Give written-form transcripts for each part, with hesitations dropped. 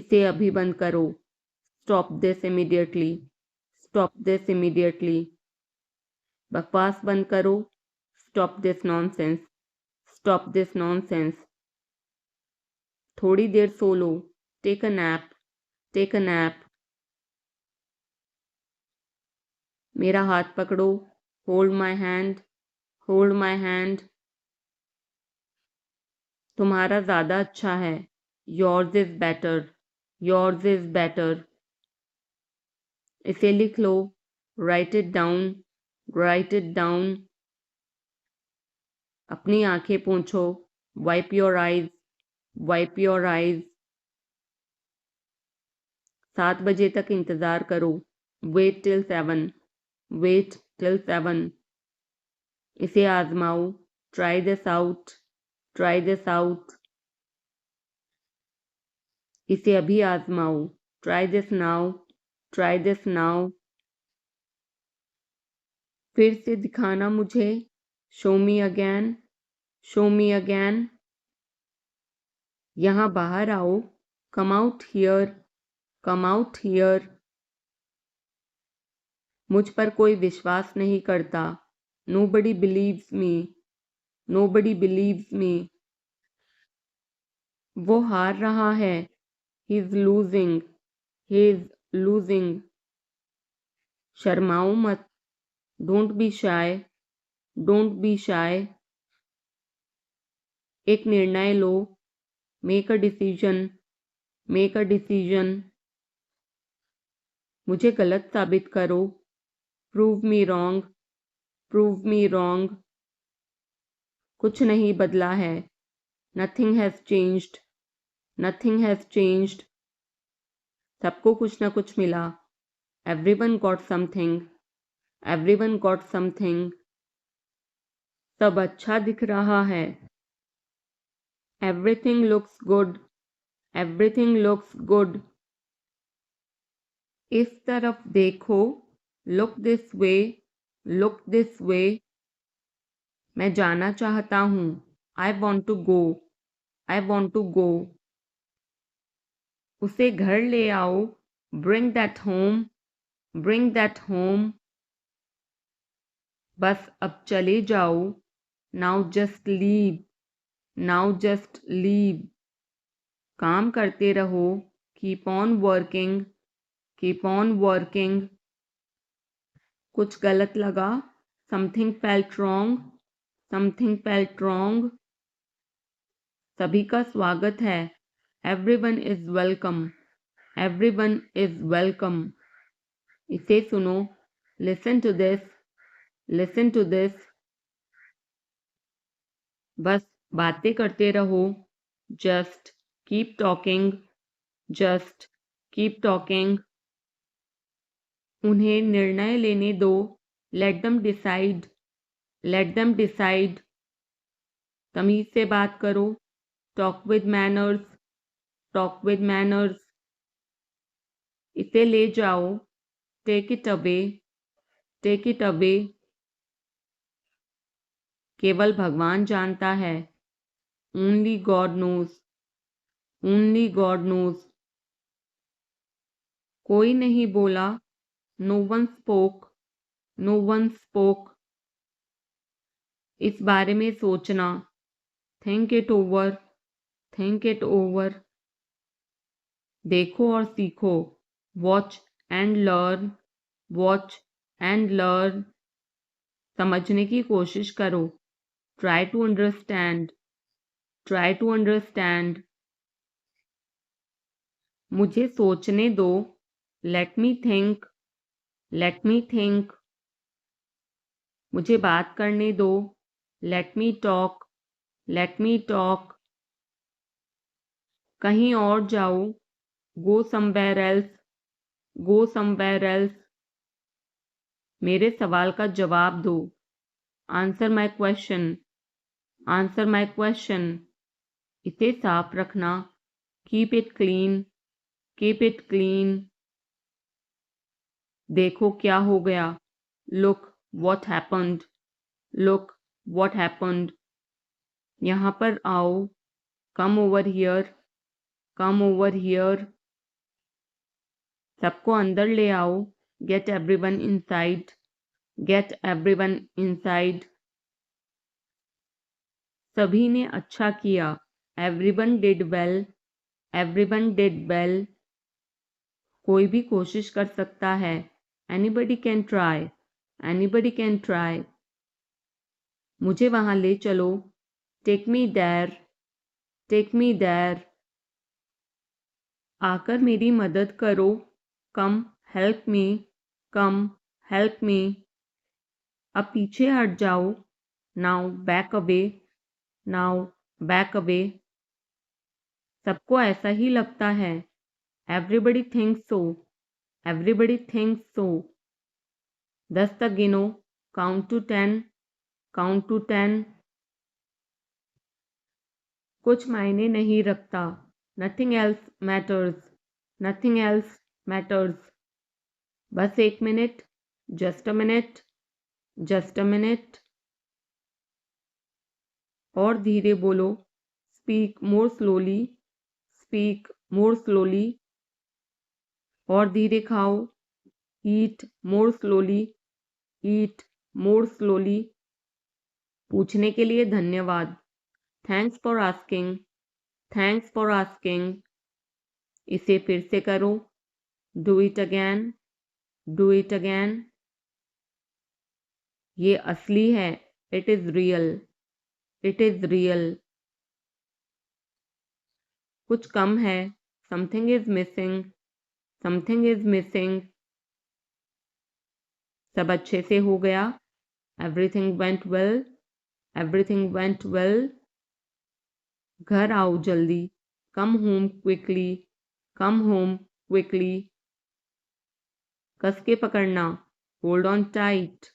इसे अभी बंद करो। Stop this immediately. Stop this immediately. बकवास बंद करो। Stop this nonsense. Stop this nonsense. थोड़ी देर सो लो। Take a nap. Take a nap. मेरा हाथ पकड़ो। Hold my hand. Hold my hand. तुम्हारा ज़्यादा अच्छा है। Yours is better. Yours is better. इसे लिख लो। Write it down. Write it down. अपनी आंखें पोंछो। Wipe your eyes. Wipe your eyes. 7 बजे तक इंतज़ार करो। Wait till 7। Wait till 7। इसे आजमाओ। Try this out. Try this out. इसे अभी आजमाओ। Try this now. Try this now. फिर से दिखाना मुझे। Show me again. Show me again. यहाँ बाहर आओ। Come out here. Come out here. मुझ पर कोई विश्वास नहीं करता। Nobody believes me. Nobody believes me. वो हार रहा है। He is losing. He is losing. शर्माओ मत। Don't be shy. Don't be shy. एक निर्णय लो। Make a decision. Make a decision. मुझे गलत साबित करो। Prove me wrong. Prove me wrong. कुछ नहीं बदला है। Nothing has changed. Nothing has changed. सबको कुछ ना कुछ मिला। Everyone got something. Everyone got something. सब अच्छा दिख रहा है। Everything looks good. Everything looks good. इस तरफ देखो। Look this way. Look this way. मैं जाना चाहता हूँ। I want to go. I want to go. उसे घर ले आओ। Bring that home. Bring that home. बस अब चले जाओ। Now just leave. Now just leave. काम करते रहो। Keep on working. Keep on working. कुछ गलत लगा। Something felt wrong. Something felt wrong. सभी का स्वागत है। Everyone is welcome. Everyone is welcome. इसे सुनो। Listen to this. Listen to this. बस बातें करते रहो। Just keep talking. Just keep talking. उन्हें निर्णय लेने दो। Let them decide. Let them decide. तमीज से बात करो। Talk with manners. Talk with manners. इसे ले जाओ। Take it away. Take it away. केवल भगवान जानता है। Only God knows. Only God knows. कोई नहीं बोला। No one spoke. No one spoke. इस बारे में सोचना। Think it over. Think it over. देखो और सीखो। Watch and learn. Watch and learn. समझने की कोशिश करो। Try to understand. Try to understand. मुझे सोचने दो। Let me think. Let me think. मुझे बात करने दो। Let me talk. Let me talk. कहीं और जाओ। Go somewhere else. Go somewhere else. मेरे सवाल का जवाब दो। Answer my question. Answer my question. इसे साफ रखना। Keep it clean. Keep it clean. देखो क्या हो गया। Look what happened. Look what happened. यहाँ पर आओ। Come over here. Come over here. सबको अंदर ले आओ, get everyone inside, get everyone inside. सभी ने अच्छा किया, everyone did well, everyone did well. कोई भी कोशिश कर सकता है, anybody can try, anybody can try. मुझे वहां ले चलो, take me there, take me there. आकर मेरी मदद करो, कम हेल्प मी, कम हेल्प मी। अब पीछे हट जाओ, now back away, now back away. सबको ऐसा ही लगता है, एवरीबडी थिंक्स सो, एवरीबडी थिंक्स सो। 10 तक गिनो, काउंट टू 10, काउंट टू 10। कुछ मायने नहीं रखता, nothing else matters, nothing else matters. बस 1 minute, just a minute, just a minute. और धीरे बोलो, speak more slowly, speak more slowly. और धीरे खाओ, ईट मोर स्लोली, ईट मोर स्लोली। पूछने के लिए धन्यवाद, thanks for asking, thanks for asking. इसे फिर से करो, do it again, do it again. ये असली है, it is real, it is real. कुछ कम है, something is missing, something is missing. सब अच्छे से हो गया, everything went well, everything went well. घर आओ जल्दी, come home quickly, come home quickly. कस के पकड़ना, hold on tight,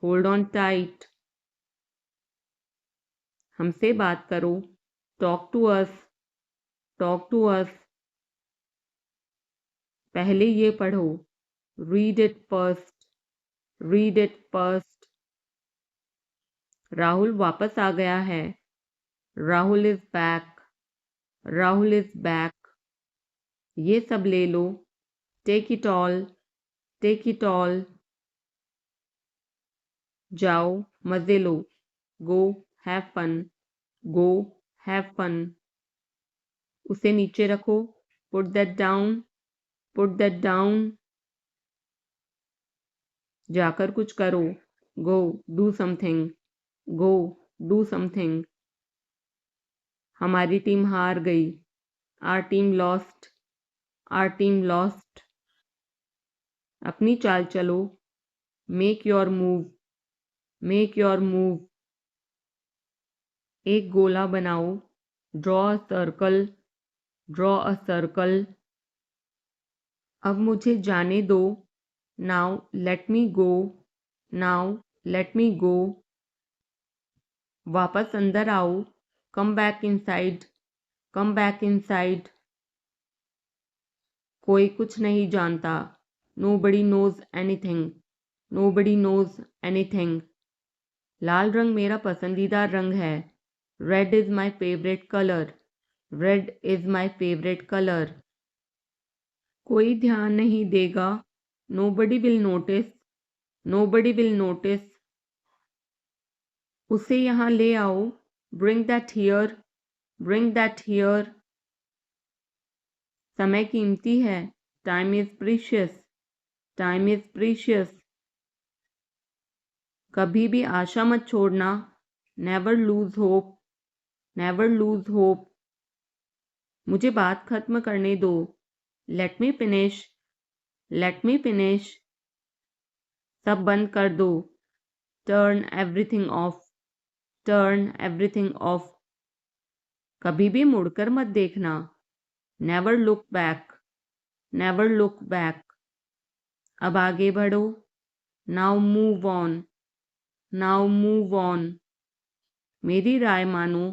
hold on tight. हमसे बात करो, talk to us, talk to us. पहले ये पढ़ो, read it first, read it first. Rahul वापस आ गया है, Rahul is back, Rahul is back. ये सब ले लो, take it all, take it all. जाओ मजे लो, go have fun, go have fun. उसे नीचे रखो, put that down, put that down. जाकर कुछ करो, go do something, go do something. हमारी टीम हार गई, our team lost, are team lost. अपनी चाल चलो, make your move, make your move. एक गोला बनाओ, draw a circle, draw a circle. अब मुझे जाने दो, now let me go, now let me go. वापस अंदर आओ, come back inside, come back inside. कोई कुछ नहीं जानता, nobody knows anything, nobody knows anything. लाल रंग मेरा पसंदीदा रंग है, red is my favourite colour, red is my favourite colour. कोई ध्यान नहीं देगा, nobody will notice, nobody will notice. उसे यहाँ ले आओ, bring that here, bring that here. समय कीमती है, time is precious, time is precious. कभी भी आशा मत छोड़ना, never lose hope, never lose hope. मुझे बात खत्म करने दो, let me finish, let me finish. सब बंद कर दो, turn everything of, turn everything of. कभी भी मुड़कर मत देखना, never look back, never look back. अब आगे बढ़ो, now move on, now move on. मेरी राय मानो,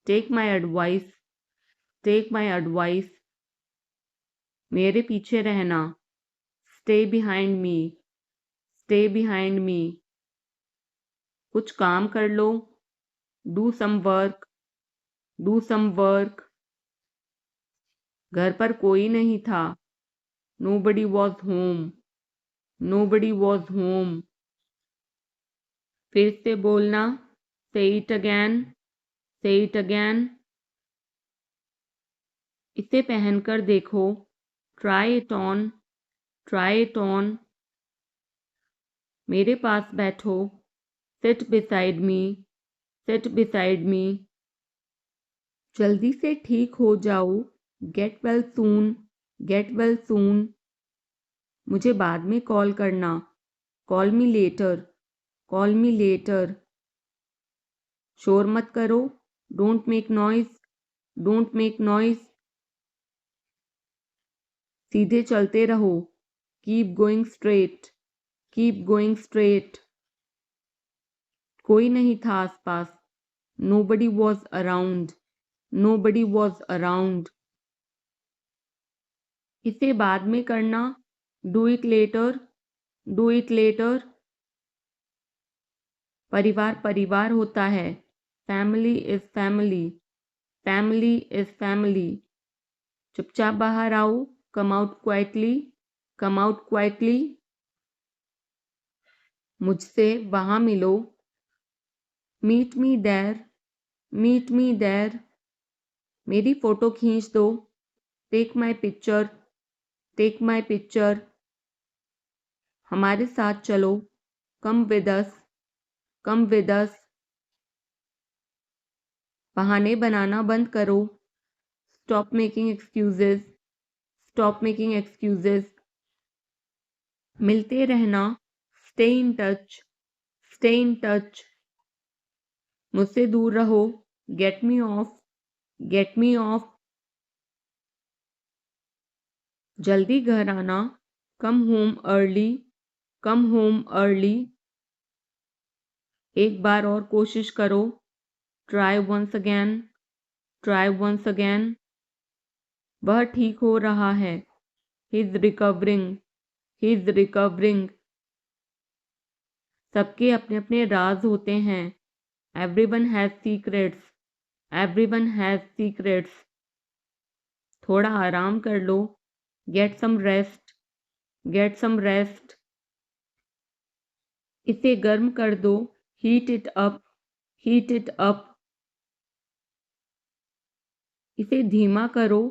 take my advice, take my advice. मेरे पीछे रहना, stay behind me, stay behind me. कुछ काम कर लो, do some work, do some work. घर पर कोई नहीं था, Nobody was home. Nobody was home. फिर से बोलना. Say it again. Say it again. इसे पहनकर देखो. Try it on. Try it on. मेरे पास बैठो. Sit beside me. Sit beside me. जल्दी से ठीक हो जाओ. Get well soon. Get well soon. मुझे बाद में कॉल करना. Call me later. Call me later. शोर मत करो. Don't make noise. Don't make noise. सीधे चलते रहो. Keep going straight. Keep going straight. कोई नहीं था आसपास. Nobody was around. Nobody was around. इसे बाद में करना. Do it later. Do it later. परिवार परिवार होता है. Family is family. Family is family. चुपचाप बाहर आओ. Come out quietly. Come out quietly. मुझसे वहाँ मिलो. Meet me there. Meet me there. मेरी फोटो खींच दो. Take my picture. Take my picture. हमारे साथ चलो. Come with us. Come with us. बहाने बनाना बंद करो. Stop making excuses. Stop making excuses. मिलते रहना. Stay in touch. Stay in touch. मुझसे दूर रहो. Get me off. Get me off. जल्दी घर आना. Come home early. Come home early. एक बार और कोशिश करो. Try once again. Try once again. वह ठीक हो रहा है. He's recovering. He's recovering. सबके अपने अपने राज होते हैं. Everyone has secrets. Everyone has secrets. थोड़ा आराम कर लो. Get some rest. Get some rest. इसे गर्म कर दो. Heat it up. Heat it up. इसे धीमा करो.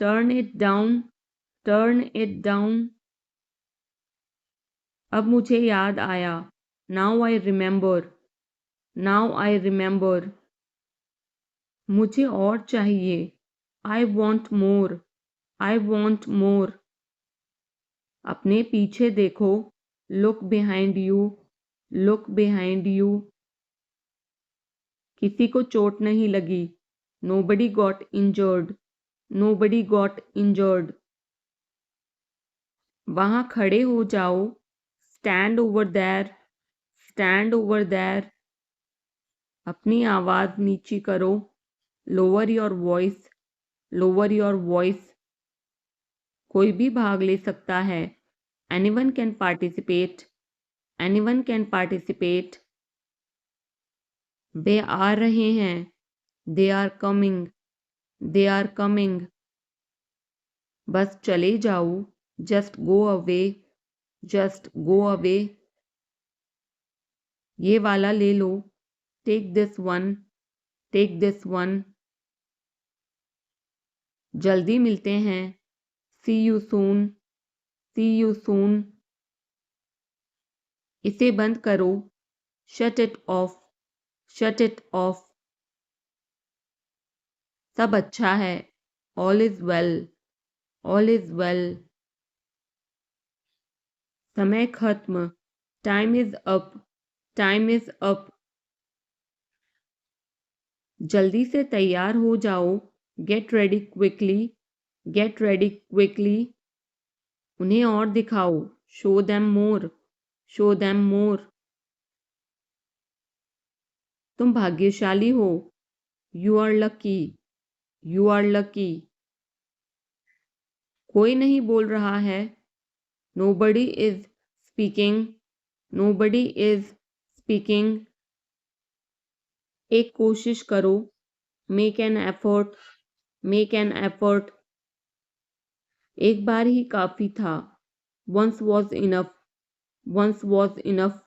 Turn it down. Turn it down. अब मुझे याद आया. Now I remember. Now I remember. मुझे और चाहिए. I want more. I want more. अपने पीछे देखो. Look behind you. Look behind you. किसी को चोट नहीं लगी. Nobody got injured. Nobody got injured. वहाँ खड़े हो जाओ. Stand over there. Stand over there. अपनी आवाज नीची करो. Lower your voice. Lower your voice. कोई भी भाग ले सकता है. Anyone can participate. Anyone can participate. वे आ रहे हैं. They are coming. They are coming. बस चले जाओ. Just go away. Just go away. ये वाला ले लो. Take this one. Take this one. जल्दी मिलते हैं. See you soon. See you soon. इसे बंद करो. Shut it off. Shut it off. सब अच्छा है. All is well. All is well. समय खत्म. Time is up. Time is up. जल्दी से तैयार हो जाओ. Get ready quickly. Get ready quickly. उन्हें और दिखाओ. Show them more. Show them more. तुम भाग्यशाली हो. You are lucky. You are lucky. कोई नहीं बोल रहा है. Nobody is speaking. Nobody is speaking. एक कोशिश करो. Make an effort. Make an effort. एक बार ही काफ़ी था। Once was enough. Once was enough